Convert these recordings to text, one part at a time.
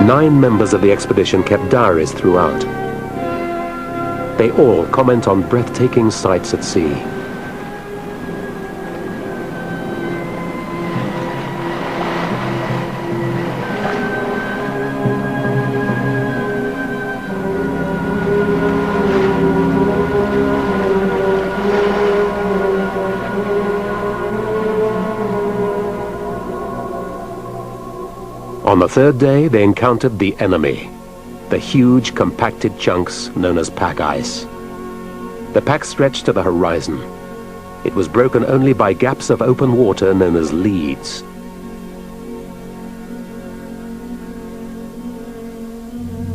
Nine members of the expedition kept diaries throughout. They all comment on breathtaking sights at sea. On the third day, they encountered the enemy, the huge compacted chunks known as pack ice. The pack stretched to the horizon. It was broken only by gaps of open water known as leads.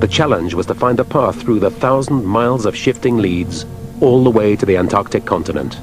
The challenge was to find a path through the 1,000 miles of shifting leads all the way to the Antarctic continent.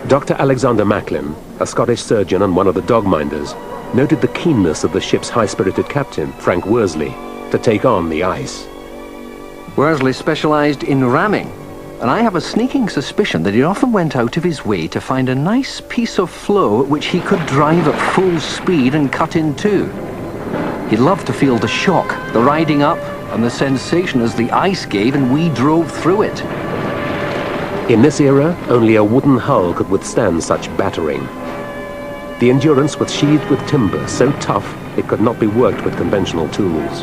Dr. Alexander Macklin, a Scottish surgeon and one of the dogminders, noted the keenness of the ship's high-spirited captain, Frank Worsley, to take on the ice. Worsley specialized in ramming, and I have a sneaking suspicion that he often went out of his way to find a nice piece of floe at which he could drive at full speed and cut in two. He loved to feel the shock, the riding up, and the sensation as the ice gave and we drove through it. In this era, only a wooden hull could withstand such battering. The Endurance was sheathed with timber so tough it could not be worked with conventional tools.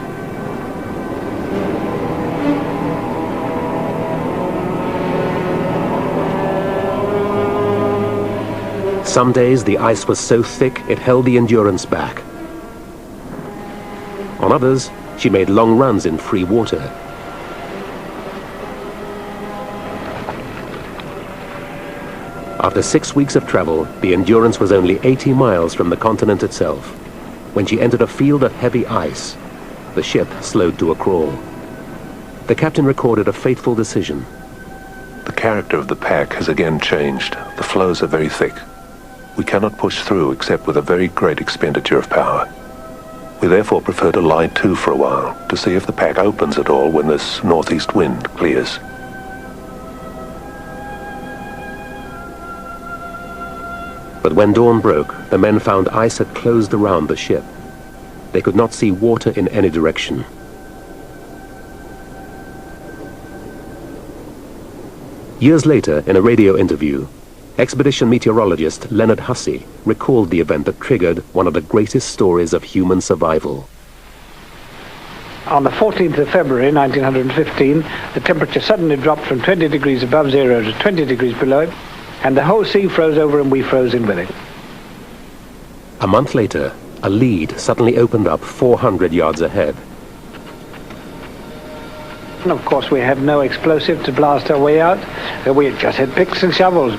Some days the ice was so thick it held the Endurance back. On others, she made long runs in free water. After 6 weeks of travel, the Endurance was only 80 miles from the continent itself. When she entered a field of heavy ice, the ship slowed to a crawl. The captain recorded a fateful decision. The character of the pack has again changed. The floes are very thick. We cannot push through except with a very great expenditure of power. We therefore prefer to lie to for a while to see if the pack opens at all when this northeast wind clears. But when dawn broke, the men found ice had closed around the ship. They could not see water in any direction. Years later, in a radio interview, expedition meteorologist Leonard Hussey recalled the event that triggered one of the greatest stories of human survival. On the 14th of February 1915, the temperature suddenly dropped from 20 degrees above zero to 20 degrees below it, and the whole sea froze over and we froze in with it. A month later, a lead suddenly opened up 400 yards ahead. And of course we had no explosive to blast our way out. We just had picks and shovels.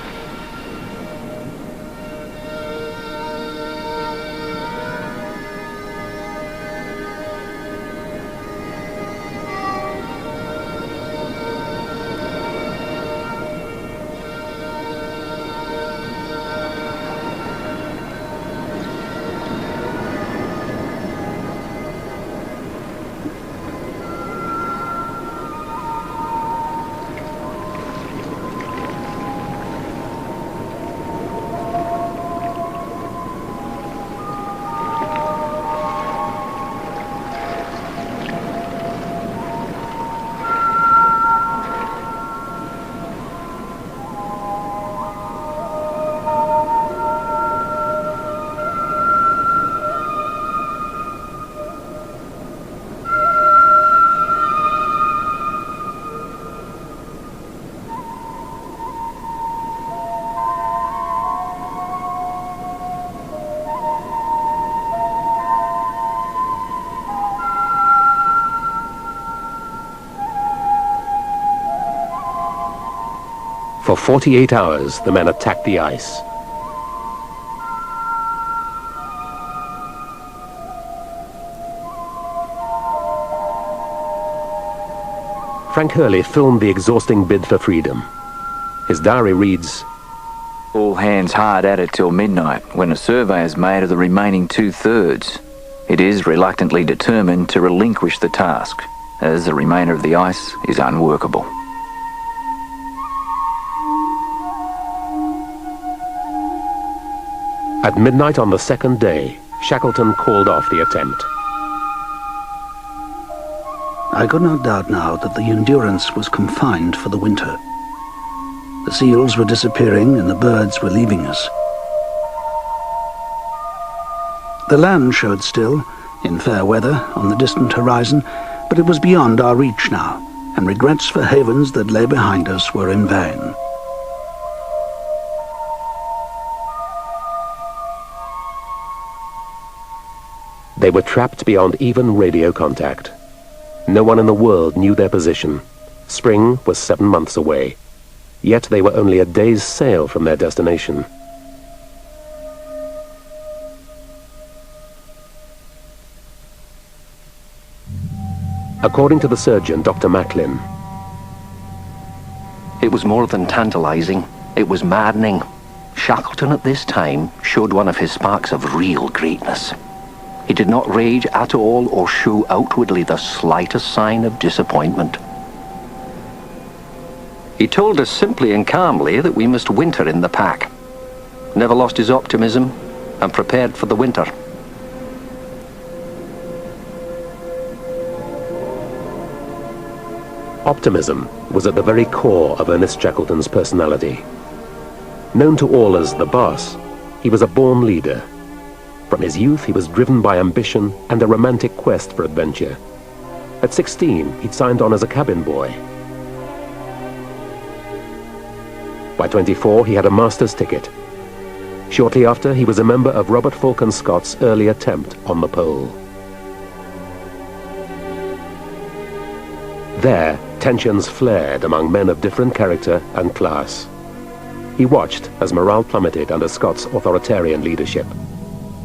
For 48 hours, the men attacked the ice. Frank Hurley filmed the exhausting bid for freedom. His diary reads, "All hands hard at it till midnight, when a survey is made of the remaining 2/3. It is reluctantly determined to relinquish the task, as the remainder of the ice is unworkable." At midnight on the second day, Shackleton called off the attempt. I could not doubt now that the Endurance was confined for the winter. The seals were disappearing and the birds were leaving us. The land showed still, in fair weather, on the distant horizon, but it was beyond our reach now, and regrets for havens that lay behind us were in vain. They were trapped beyond even radio contact. No one in the world knew their position. Spring was 7 months away, yet they were only a day's sail from their destination. According to the surgeon, Dr. Macklin, It was more than tantalizing. It was maddening. Shackleton at this time showed one of his sparks of real greatness. He did not rage at all or show outwardly the slightest sign of disappointment. He told us simply and calmly that we must winter in the pack. Never lost his optimism and prepared for the winter. optimism was at the very core of Ernest Shackleton's personality. Known to all as the boss, he was a born leader. From his youth, he was driven by ambition and a romantic quest for adventure. At 16, he'd signed on as a cabin boy. By 24, he had a master's ticket. Shortly after, he was a member of Robert Falcon Scott's early attempt on the pole. There, tensions flared among men of different character and class. He watched as morale plummeted under Scott's authoritarian leadership.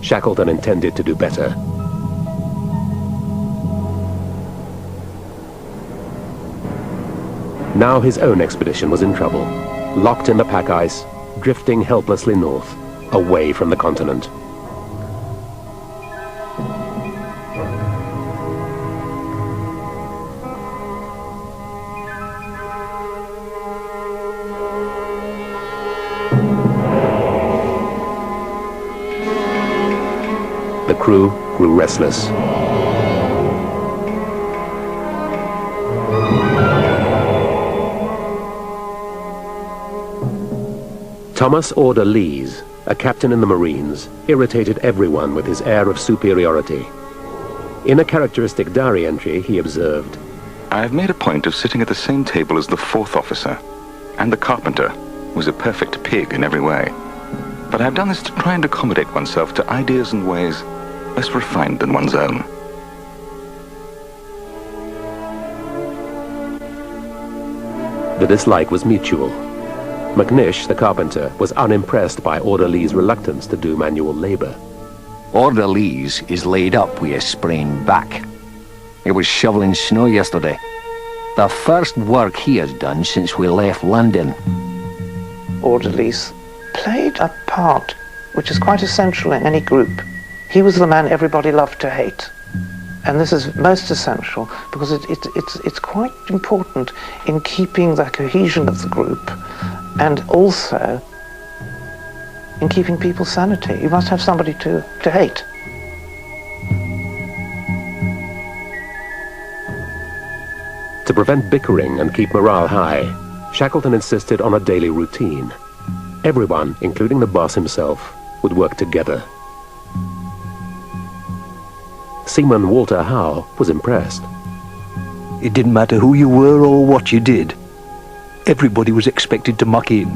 Shackleton intended to do better. Now his own expedition was in trouble, locked in the pack ice, drifting helplessly north, away from the continent. The crew grew restless. Thomas Order Lees, a captain in the Marines, irritated everyone with his air of superiority. In a characteristic diary entry, he observed, "I have made a point of sitting at the same table as the fourth officer, and the carpenter, who was a perfect pig in every way. But I have done this to try and accommodate oneself to ideas and ways less refined than one's own." The dislike was mutual. McNish, the carpenter, was unimpressed by Order Lee's reluctance to do manual labor. Order Lees is laid up with a sprained back. He was shoveling snow yesterday. The first work he has done since we left London. Orderlies played a part which is quite essential in any group. He was the man everybody loved to hate. And this is most essential because it's quite important in keeping the cohesion of the group and also in keeping people's sanity. You must have somebody to hate. To prevent bickering and keep morale high, Shackleton insisted on a daily routine. Everyone, including the boss himself, would work together. Seaman Walter Howe was impressed. It didn't matter who you were or what you did. Everybody was expected to muck in.